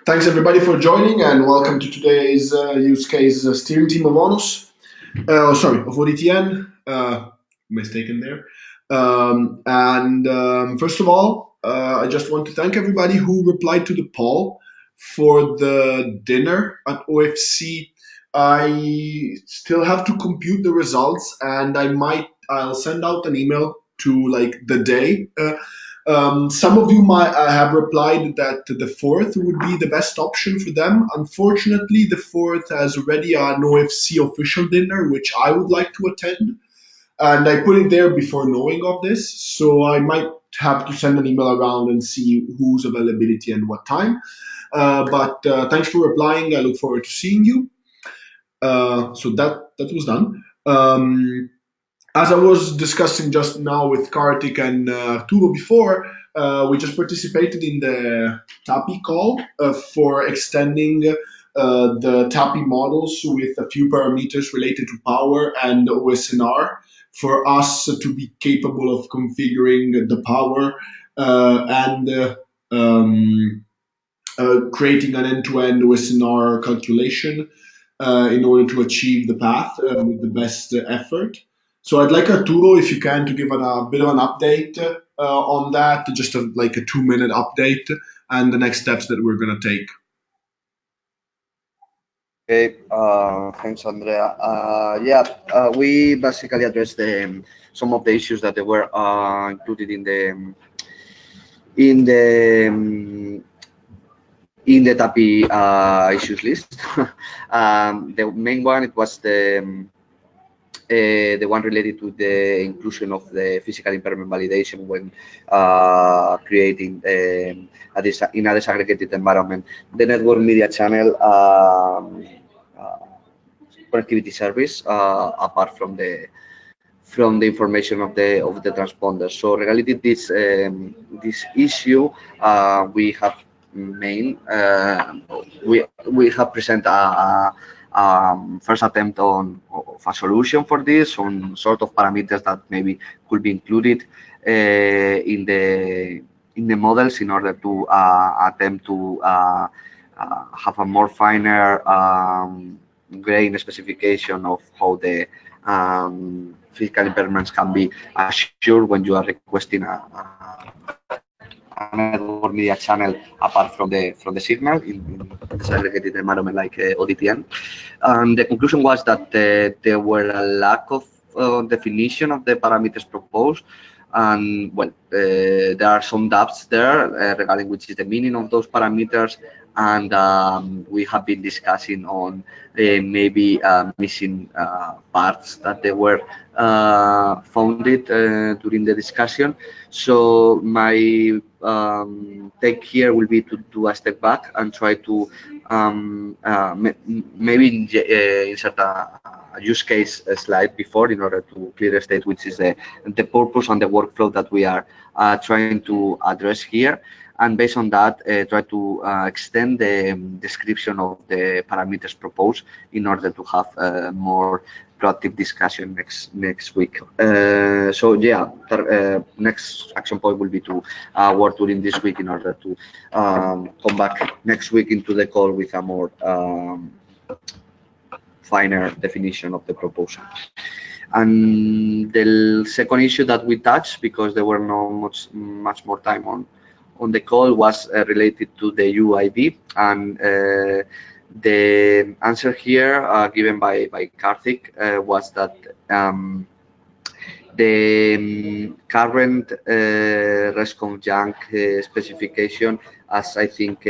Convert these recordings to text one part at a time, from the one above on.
Thanks everybody for joining and welcome to today's use case steering team of ONOS. Of ODTN. Mistaken there. First of all, I just want to thank everybody who replied to the poll for the dinner at OFC. I still have to compute the results, and I'll send out an email to like the day. Some of you might have replied that the fourth would be the best option for them. Unfortunately, the fourth has already an OFC official dinner, which I would like to attend. And I put it there before knowing of this, so I might have to send an email around and see whose availability and what time. But thanks for replying. I look forward to seeing you. So that was done. As I was discussing just now with Kartik and Tulo before, we just participated in the TAPI call for extending the TAPI models with a few parameters related to power and OSNR for us to be capable of configuring the power and creating an end-to-end OSNR calculation in order to achieve the path with the best effort. So I'd like Arturo, if you can, to give a bit of an update on that, just like a 2-minute update and the next steps that we're going to take. Okay, thanks, Andrea. We basically addressed some of the issues that they were included in the um, in the TAPI issues list. The main one, it was the one related to the inclusion of the physical impairment validation when creating in a disaggregated environment the network media channel connectivity service apart from the information of the transponder. So regarding this issue, we have we have presented a first attempt of a solution for this, some sort of parameters that maybe could be included in the models in order to attempt to have a more finer grain specification of how the physical impairments can be assured when you are requesting a network media channel apart from the signal in a disaggregated environment like ODTN. And the conclusion was that there were a lack of definition of the parameters proposed. And well, there are some doubts there regarding which is the meaning of those parameters, and we have been discussing on maybe missing parts that they were founded during the discussion. So my take here will be to do a step back and try to maybe insert a use case slide before in order to clear state which is the purpose and the workflow that we are trying to address here. And based on that, try to extend the description of the parameters proposed in order to have more proactive discussion next week. So yeah, next action point will be to work during this week in order to come back next week into the call with a more finer definition of the proposal. And the second issue that we touched, because there were no much more time on the call, was related to the UID, and the answer here given by Karthik was that the current ResConf specification, as I think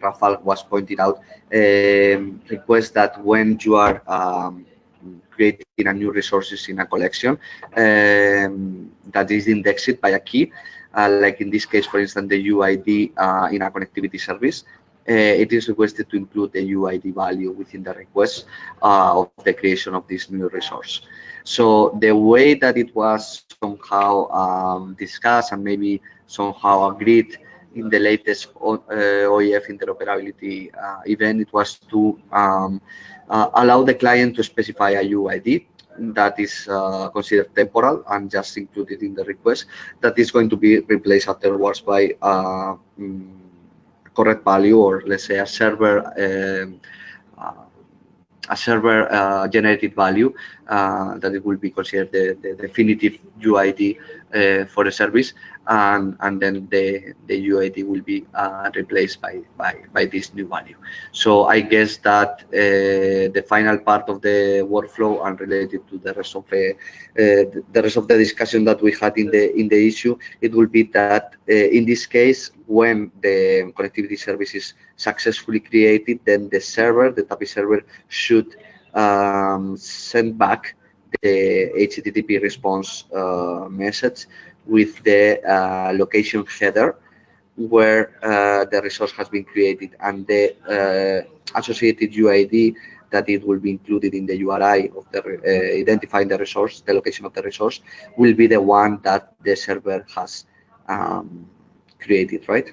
Rafael was pointed out, requests that when you are creating a new resources in a collection that is indexed by a key, like in this case, for instance, the UID in a connectivity service, it is requested to include the UID value within the request of the creation of this new resource. So the way that it was somehow discussed and maybe somehow agreed in the latest OEF interoperability event, it was to allow the client to specify a UID that is considered temporal and just included in the request, that is going to be replaced afterwards by correct value, or let's say uh, a server generated value that it will be considered the definitive UID for the service, and then the UID will be replaced by this new value. So I guess that the final part of the workflow and related to the rest of the discussion that we had in the issue, it will be that in this case, when the connectivity service is successfully created, then the server, the TAPI server, should send back the HTTP response message with the location header where the resource has been created, and the associated UID that it will be included in the URI of the identifying the resource, the location of the resource, will be the one that the server has created, right?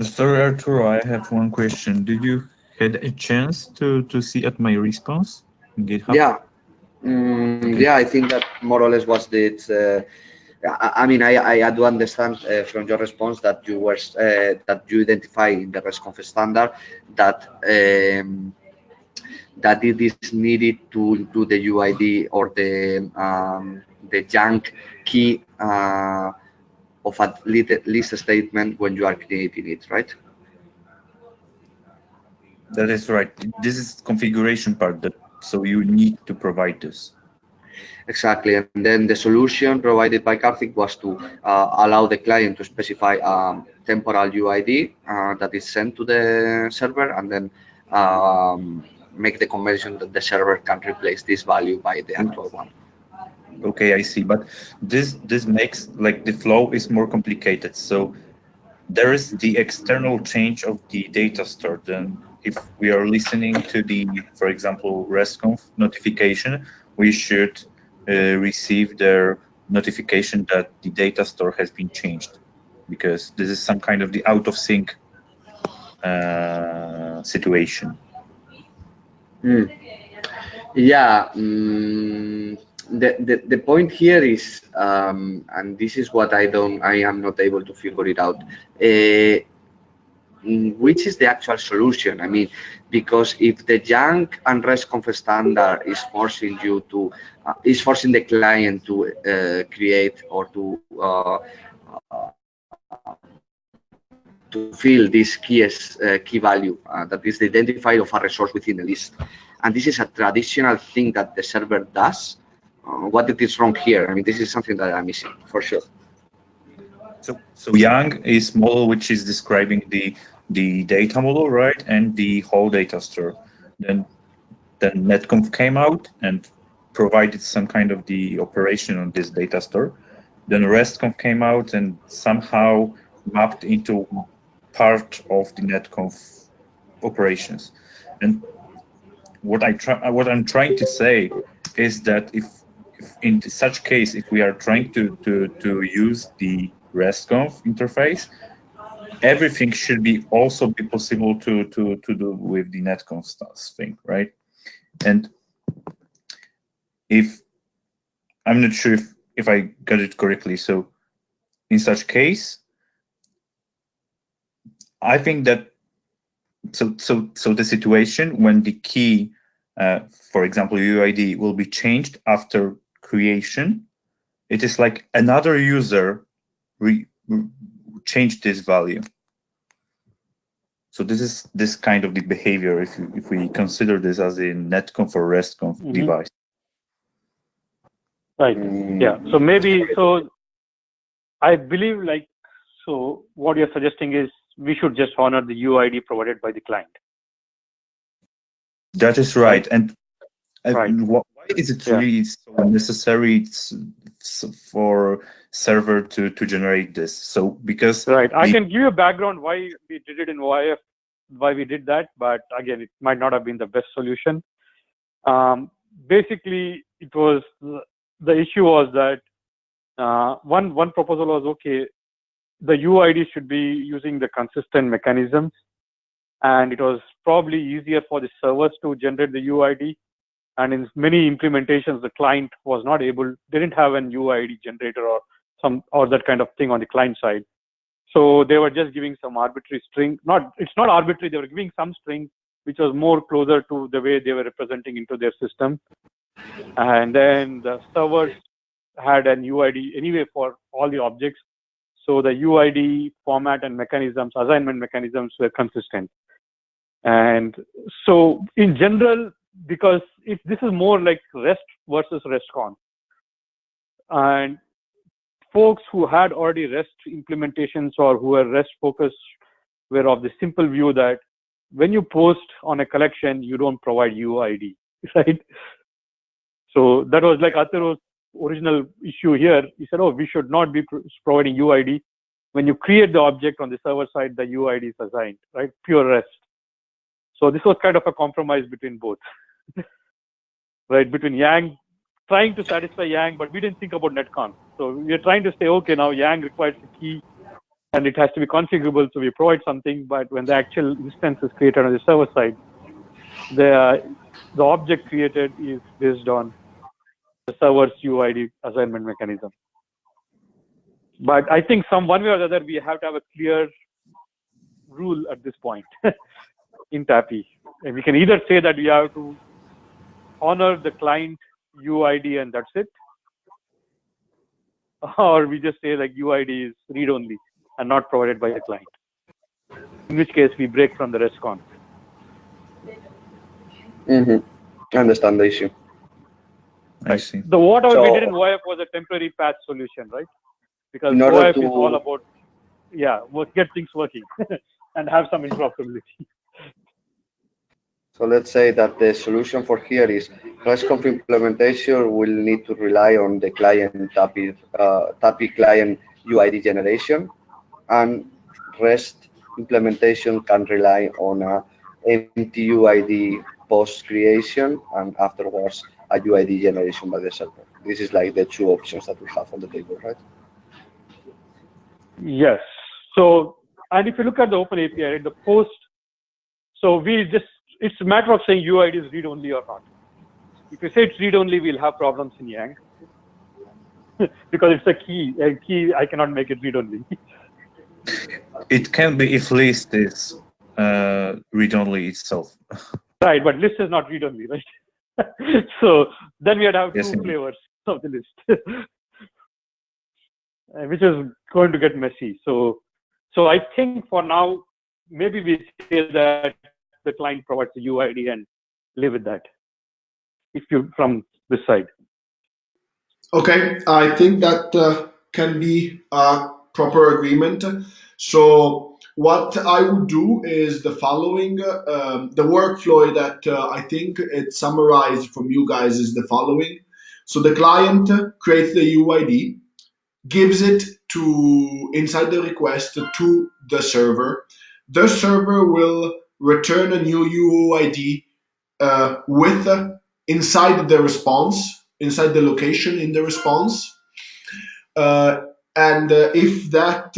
Sorry, Arturo, I have one question. Did you had a chance to see at my response in GitHub? Yeah. Okay. Yeah, I think that more or less was it. I mean, I do understand from your response that you were that you identify in the RESTconf standard that that it is needed to include the UID or the junk key of a list statement when you are creating it, right? That is right. This is configuration part that so you need to provide this. Exactly, and then the solution provided by Karthik was to allow the client to specify temporal UID that is sent to the server, and then make the convention that the server can replace this value by the actual one. Okay, I see. But this makes like the flow is more complicated. So there is the external change of the data store. Then if we are listening to the, for example, RESTconf notification, we should receive their notification that the data store has been changed, because this is some kind of the out of sync situation. Mm. Yeah, the point here is, and this is what I am not able to figure it out. Which is the actual solution? I mean, because if the junk and RESTconf standard is forcing you to, is forcing the client to create or to fill this key value that is the identifier of a resource within the list, and this is a traditional thing that the server does. What it is wrong here? I mean, this is something that I'm missing for sure. So Yang is model which is describing the data model, right, and the whole data store. Then netconf came out and provided some kind of the operation on this data store. Then RESTconf came out and somehow mapped into part of the netconf operations. And what I'm trying to say is that if in such case, if we are trying to use the RESTconf interface, everything should be also be possible to do with the netconf thing, right? And if I'm not sure if I got it correctly, so in such case, I think that so the situation when the key, for example, UID will be changed after creation, it is like another user changed this value. So this is this kind of the behavior if we consider this as a netconf or RESTconf device. Right. Yeah. So maybe so. I believe like so. What you're suggesting is we should just honor the UID provided by the client. That is right. And right. Why is it really so necessary for server to generate this? So because I can give you a background why we did it and why we did that, but again, it might not have been the best solution. Basically, it was the issue was that one proposal was okay. The UID should be using the consistent mechanisms, and it was probably easier for the servers to generate the UID. And in many implementations, the client was not able, didn't have an UID generator or that kind of thing on the client side. So they were just giving some arbitrary string. It's not arbitrary. They were giving some string which was more closer to the way they were representing into their system. And then the servers had an UID anyway for all the objects. So the UID format and mechanisms, assignment mechanisms were consistent. And so in general, because if this is more like REST versus RESTCON, and folks who had already REST implementations or who were REST focused were of the simple view that when you post on a collection, you don't provide UID, right? So that was like Atharo's original issue here. He said, oh, we should not be providing UID. When you create the object on the server side, the UID is assigned, right? Pure REST. So this was kind of a compromise between both, right? Between Yang, trying to satisfy Yang, but we didn't think about netcon. So we are trying to say, okay, now Yang requires a key and it has to be configurable. So we provide something, but when the actual instance is created on the server side, the object created is based on the server's UID assignment mechanism. But I think one way or the other, we have to have a clear rule at this point in TAPI. And we can either say that we have to honor the client UID and that's it, or we just say like UID is read-only and not provided by the client. In which case, we break from the RESTCon. I understand the issue. I see. The whatever we did in OIF was a temporary patch solution, right? Because OIF is all about, get things working and have some interoperability. So let's say that the solution for here is RESTConf implementation will need to rely on the client TAPI client UID generation, and REST implementation can rely on a empty UID post creation and afterwards a UID generation by the server. This is like the two options that we have on the table, right? Yes. So, and if you look at the Open API, right, the post, so it's a matter of saying UID is read-only or not. If you say it's read-only, we'll have problems in Yang because it's a key I cannot make it read-only. It can be if list is read-only itself. Right, but list is not read-only, right? So then we had to have two flavors of the list, which is going to get messy. So I think for now, maybe we say that the client provides the UID and live with that. If you from this side. Okay, I think that can be a proper agreement. So what I would do is the following. The workflow that I think it's summarized from you guys is the following. So the client creates the UID, gives it to inside the request to the server. The server will return a new UID with inside the response, inside the location in the response. And if that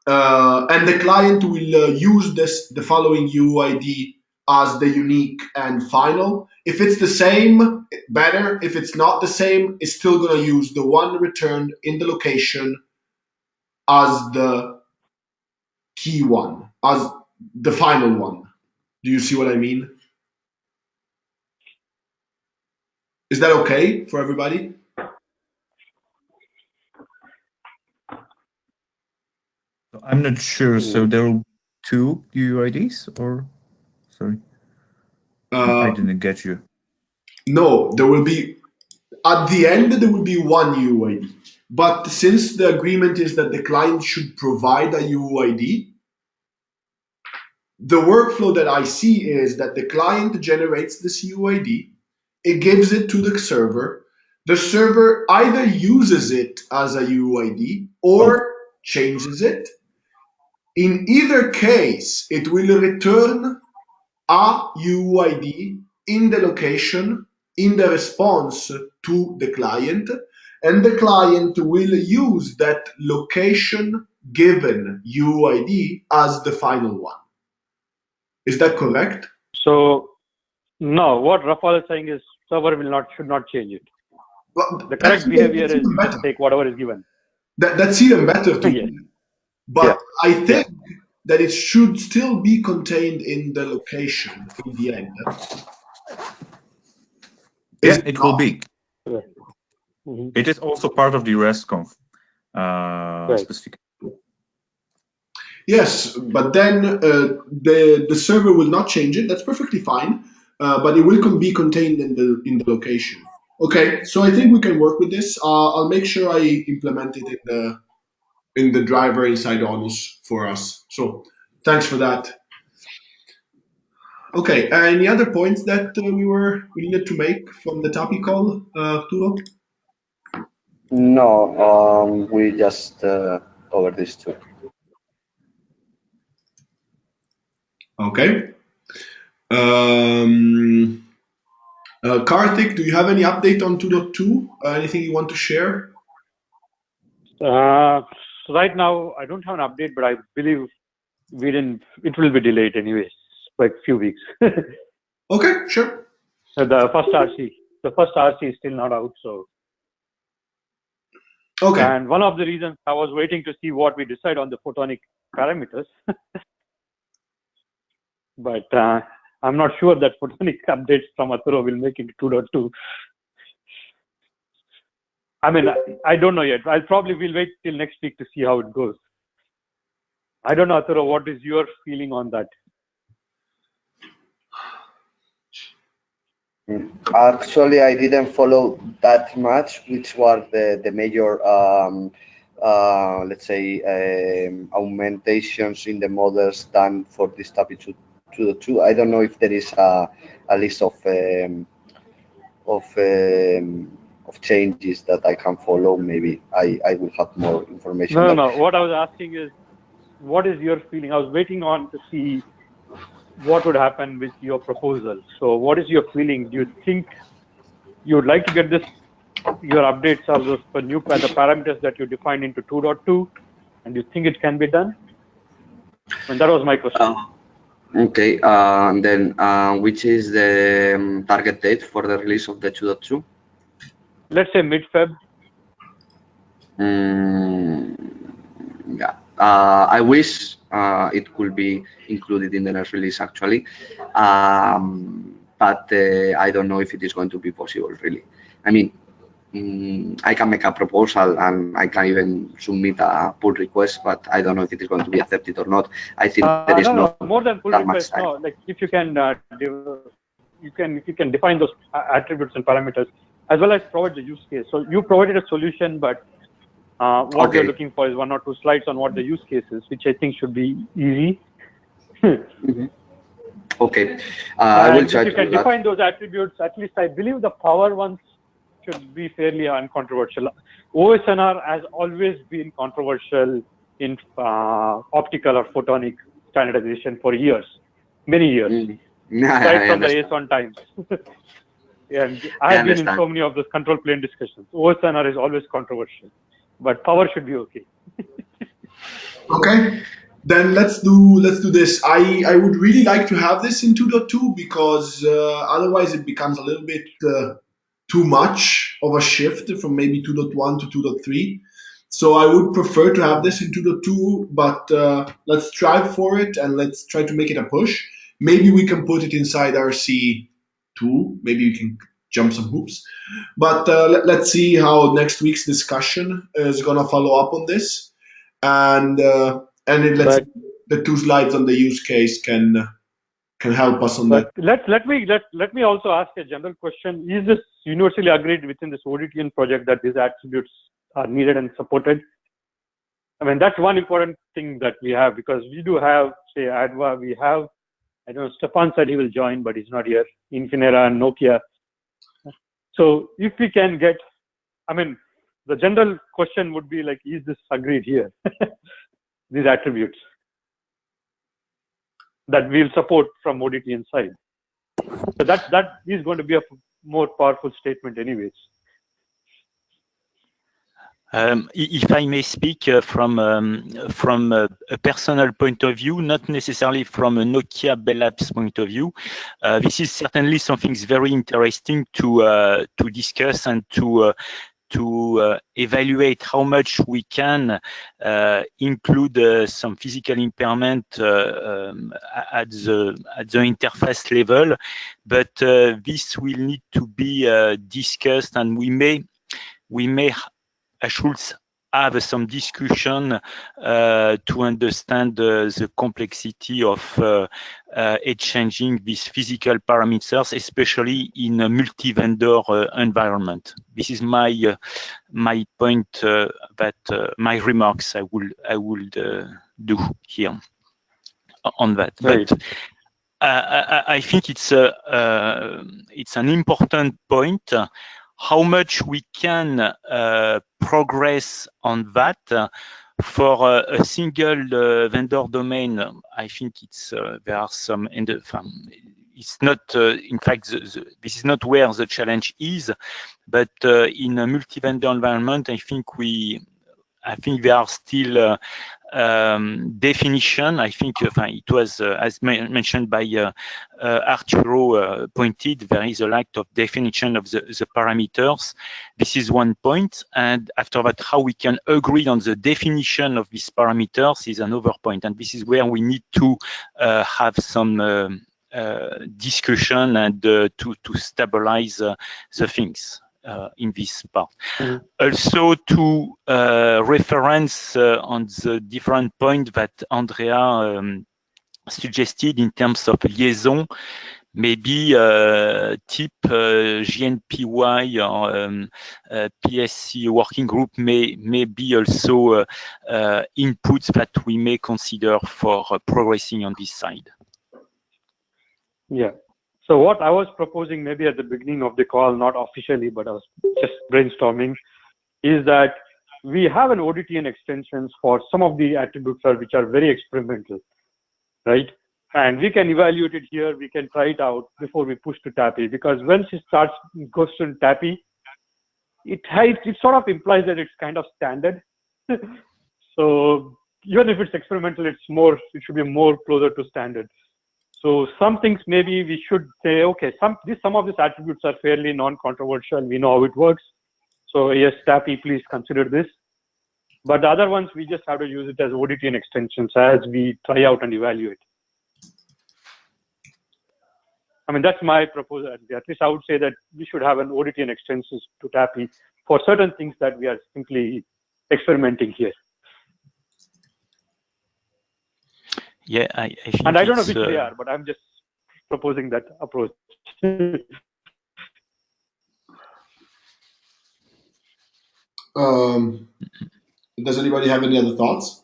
and the client will use the following UID as the unique and final. If it's the same, better. If it's not the same, it's still going to use the one returned in the location as the key one, as the final one. Do you see what I mean? Is that okay for everybody? I'm not sure. So there are two UIDs, or sorry, I didn't get you. No, there will be at the end there will be one UID. But since the agreement is that the client should provide a UID, the workflow that I see is that the client generates this UID, it gives it to the server either uses it as a UID or changes it. In either case, it will return a UID in the location, in the response to the client, and the client will use that location given UID as the final one. Is that correct? So no, what Rafal is saying is server should not change it. Well, the correct behavior is just take whatever is given. That's even better to me. But I think that it should still be contained in the location in the end. Yeah, it will be. Mm-hmm. It is also part of the RESTconf specification. Yes, but then the server will not change it. That's perfectly fine, but it will be contained in the location. Okay, so I think we can work with this. I'll make sure I implement it in the driver inside ONOS for us. So thanks for that. Okay, any other points that we needed to make from the topic call, Arturo? No, we just covered this too. Okay. Karthik, do you have any update on 2.2? Anything you want to share? Right now, I don't have an update, but I believe it will be delayed anyways by a few weeks. Okay, sure. The first RC is still not out, so. Okay. And one of the reasons I was waiting to see what we decide on the photonic parameters, but I'm not sure that photonic updates from Arturo will make it 2.2. I mean, I don't know yet. I'll probably will wait till next week to see how it goes. I don't know, Arturo, what is your feeling on that? Actually, I didn't follow that much, which were the major, let's say, augmentations in the models done for this topic 2.2. I don't know if there is a list of changes that I can follow. Maybe I will have more information. No. What I was asking is, what is your feeling? I was waiting on to see what would happen with your proposal. So what is your feeling? Do you think you would like to get your updates of the parameters that you defined into 2.2, and do you think it can be done? And that was my question. Okay, then which is the target date for the release of the 2.2? Let's say mid-Feb. Yeah, I wish it could be included in the next release actually, but I don't know if it is going to be possible really. I mean, I can make a proposal and I can even submit a pull request, but I don't know if it is going to be accepted or not. I think there is no, more than pull request. No, like if you can define those attributes and parameters as well as provide the use case. So you provided a solution, but what you're looking for is 1 or 2 slides on what the use case is, which I think should be easy. Okay, I will try to. If you can define those attributes, at least I believe the power ones should be fairly uncontroversial. OSNR has always been controversial in optical or photonic standardization for years, many years, right from the AS1 times. And I have been in so many of those control plane discussions. OSNR is always controversial, but power should be okay. Okay, then let's do this. I would really like to have this in 2.2 because otherwise it becomes a little bit too much of a shift from maybe 2.1 to 2.3. So I would prefer to have this in 2.2, but let's strive for it and let's try to make it a push. Maybe we can put it inside RC2. Maybe we can jump some hoops. But let's see how next week's discussion is going to follow up on this. And let's the 2 slides on the use case can help us on that. Let me also ask a general question. Is this universally agreed within this ODTN project that these attributes are needed and supported? I mean, that's one important thing that we have, because we do have, say, ADVA, we have, I don't know, Stefan said he will join, but he's not here, Infinera and Nokia. So if we can get, I mean, the general question would be like, is this agreed here? These attributes that we'll support from ODTN side. So that is going to be a more powerful statement anyways. If I may speak from a personal point of view, not necessarily from a Nokia Bell Labs point of view, this is certainly something very interesting to discuss and to to evaluate how much we can include some physical impairment at the interface level, but this will need to be discussed, and we may should have some discussion to understand the complexity of exchanging these physical parameters, especially in a multi-vendor environment. This is my point, my remarks I will do here on that. Right. But I think it's an important point. How much we can progress on that for a single vendor domain. I think it's there are some it's not in fact this is not where the challenge is, but in a multi-vendor environment, I think there are still definition. I think it was as mentioned by Arturo pointed, there is a lack of definition of the parameters. This is one point, and after that, how we can agree on the definition of these parameters is another point, and this is where we need to have some discussion and to stabilize the things in this part. Mm-hmm. Also to reference on the different point that Andrea suggested in terms of liaison, maybe type GNPY or PSC working group may be also inputs that we may consider for progressing on this side. Yeah. So what I was proposing maybe at the beginning of the call, not officially, but I was just brainstorming, is that we have an ODTN extensions for some of the attributes which are very experimental, right? And we can evaluate it here. We can try it out before we push to TAPI, because once it goes to TAPI, it sort of implies that it's kind of standard. So even if it's experimental, it should be more closer to standard. So some things maybe we should say, okay, some of these attributes are fairly non-controversial. We know how it works. So yes, TAPI, please consider this. But the other ones, we just have to use it as ODTN extensions as we try out and evaluate. I mean, that's my proposal. At least I would say that we should have an ODTN extensions to TAPI for certain things that we are simply experimenting here. Yeah, I think and I don't know which they are, but I'm just proposing that approach. Does anybody have any other thoughts?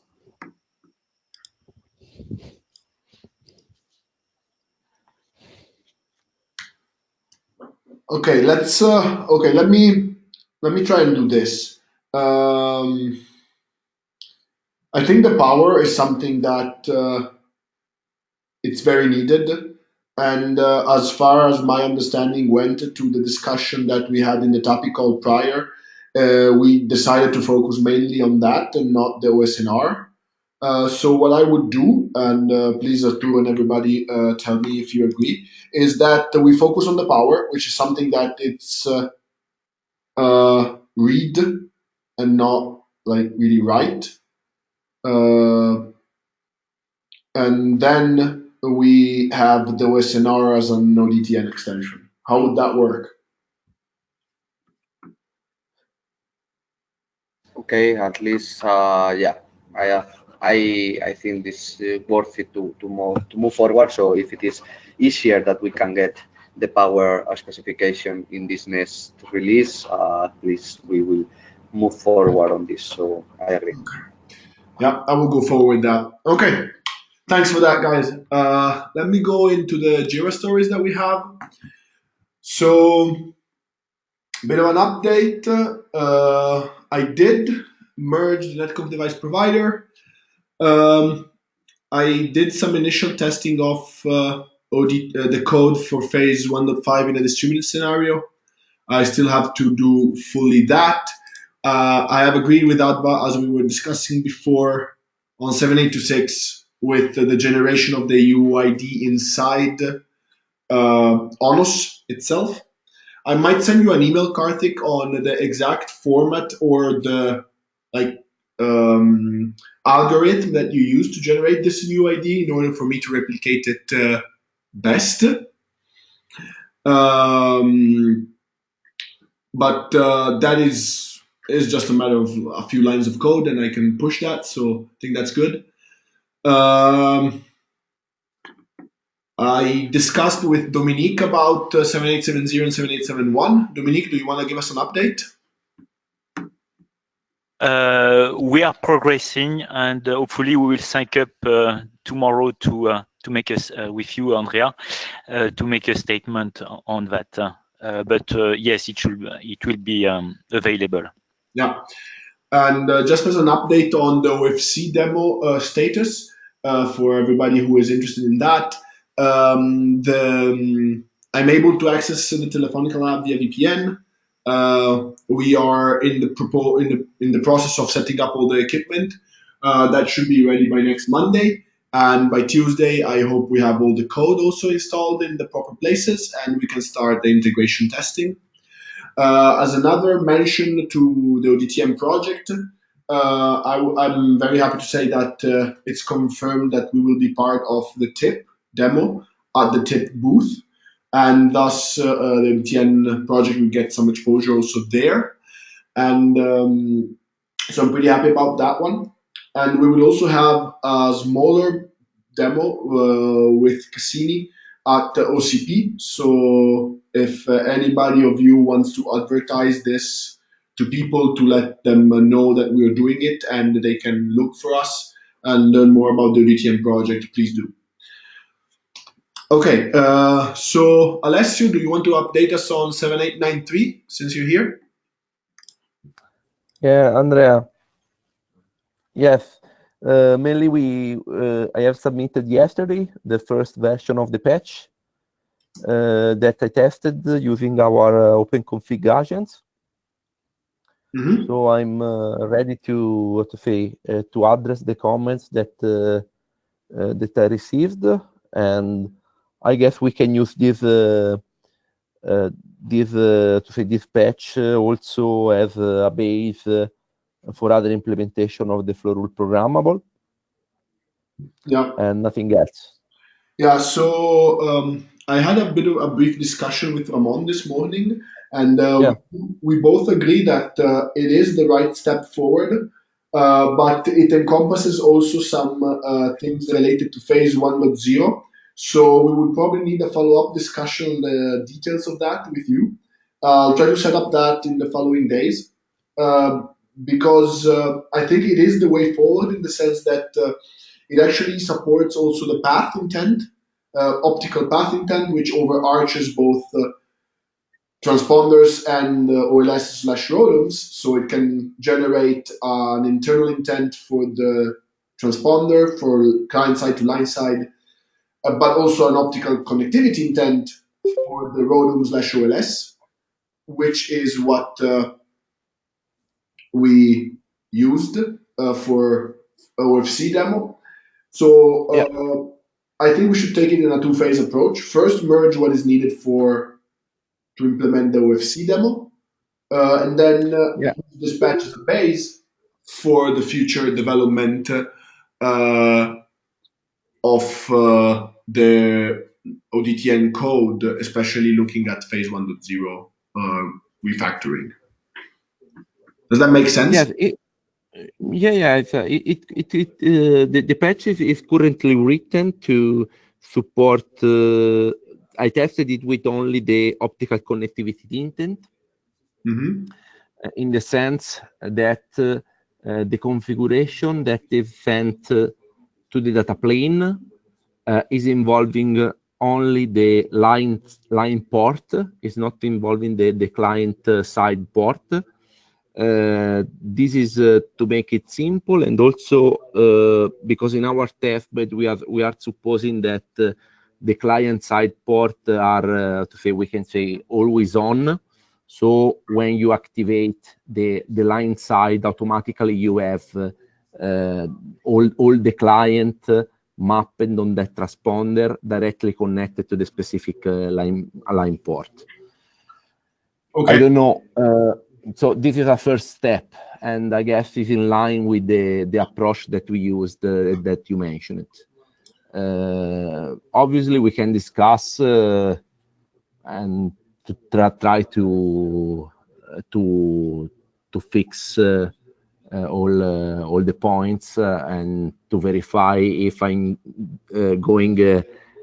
Okay, let me try and do this. I think the power is something that it's very needed. And as far as my understanding went to the discussion that we had in the TAPI call prior, we decided to focus mainly on that and not the OSNR. So what I would do, and please Arturo and everybody tell me if you agree, is that we focus on the power, which is something that it's read and not like really write. And then we have the OSNR as an ODTN extension. How would that work? Okay, at least yeah, I think this is worth it to move forward. So if it is easier that we can get the power specification in this next release, please we will move forward on this. So I agree. Yeah, I will go forward with that. Okay, thanks for that, guys. Let me go into the Jira stories that we have. So, a bit of an update. I did merge the netconf device provider. I did some initial testing of the code for phase 1.5 in a distributed scenario. I still have to do fully that. I have agreed with Adva, as we were discussing before, on 7826 with the generation of the UID inside ONOS itself. I might send you an email, Karthik, on the exact format or the algorithm that you use to generate this UID in order for me to replicate it best. But that is just a matter of a few lines of code, and I can push that. So I think that's good. I discussed with Dominique about 7870 and 7871. Dominique, do you want to give us an update? We are progressing, and hopefully we will sync up tomorrow to make us with you, Andrea, to make a statement on that. But yes, it will be available. Yeah, and just as an update on the OFC demo status for everybody who is interested in that, I'm able to access the Telefonica Lab via VPN. We are in the process of setting up all the equipment. That should be ready by next Monday, and by Tuesday, I hope we have all the code also installed in the proper places, and we can start the integration testing. As another mention to the ODTN project, I'm very happy to say that it's confirmed that we will be part of the TIP demo at the TIP booth, and thus the ODTN project will get some exposure also there. And so I'm pretty happy about that one. And we will also have a smaller demo with Cassini at the OCP. So if anybody of you wants to advertise this to people, to let them know that we are doing it and they can look for us and learn more about the ODTN project, please do. Okay, so Alessio, do you want to update us on 7893 since you're here? Yeah, Andrea. Yes, mainly I have submitted yesterday the first version of the patch that I tested using our OpenConfig agents. Mm-hmm. So I'm ready to address the comments that that I received, and I guess we can use this this patch also as a base for other implementation of the flow rule programmable. Yeah. And nothing else. Yeah, so I had a brief discussion with Ramon this morning, and we both agree that it is the right step forward, but it encompasses also some things related to phase 1.0. So we would probably need a follow-up discussion on the details of that with you. I'll try to set up that in the following days, because I think it is the way forward in the sense that it actually supports also the path intent, optical path intent, which overarches both transponders and OLS/ROADMs. So it can generate an internal intent for the transponder, for client side to line side, but also an optical connectivity intent for the ROADM/OLS, which is what we used for OFC demo. So I think we should take it in a two-phase approach. First, merge what is needed to implement the OFC demo, and then dispatch as a base for the future development of the ODTN code, especially looking at phase 1.0 refactoring. Does that make sense? Yes. The patch is currently written to support. I tested it with only the optical connectivity intent, in the sense that the configuration that is sent to the data plane is involving only the line port. Is not involving the client side port. This is to make it simple, and also because in our test bed we are supposing that the client side port are we can say always on. So when you activate the line side, automatically you have all the client mapped on that transponder directly connected to the specific line port. Okay. I don't know. So this is a first step, and I guess it's in line with the approach that we used that you mentioned. Obviously, we can discuss and to try to fix all the points and to verify if I'm going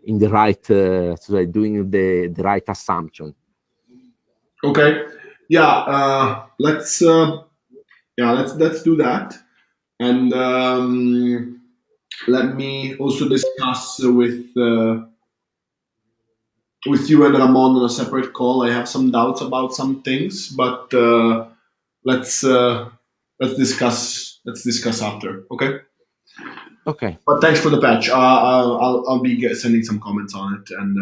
in the right, so doing the right assumption. Okay. Yeah. Let's do that, and let me also discuss with you and Ramon on a separate call. I have some doubts about some things, but let's discuss after. Okay. Okay. But thanks for the patch. I'll be sending some comments on it and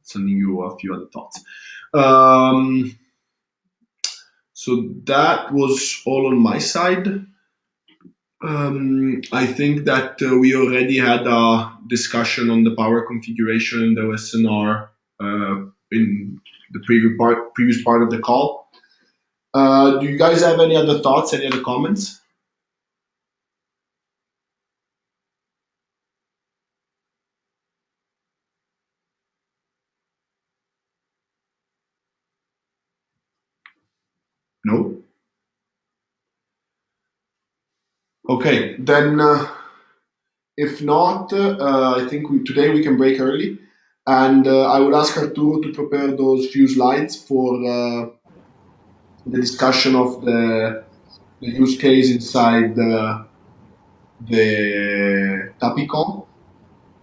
sending you a few other thoughts. So that was all on my side. I think that we already had a discussion on the power configuration in the SNR in the previous part of the call. Do you guys have any other thoughts, any other comments? No? Okay, then if not, I think today we can break early. And I would ask Arturo to prepare those few slides for the discussion of the use case inside the Tapicon.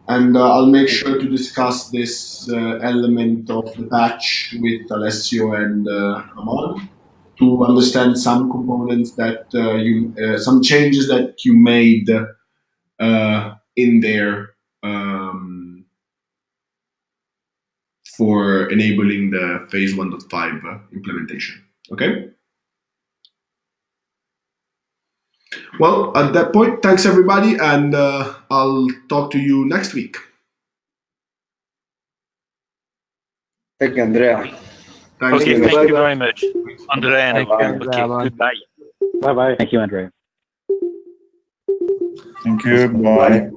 And I'll make sure to discuss this element of the patch with Alessio and Ramon to understand some components that some changes that you made in there for enabling the phase 1.5 implementation. Okay. Well, at that point, thanks everybody, and I'll talk to you next week. Thank you, Andrea. Thanks. Okay, Bye. thank you very much, Andrea. Thank you, Okay, Andrea. Bye. goodbye. Bye bye. Thank you, Andrea. Thank you. Bye.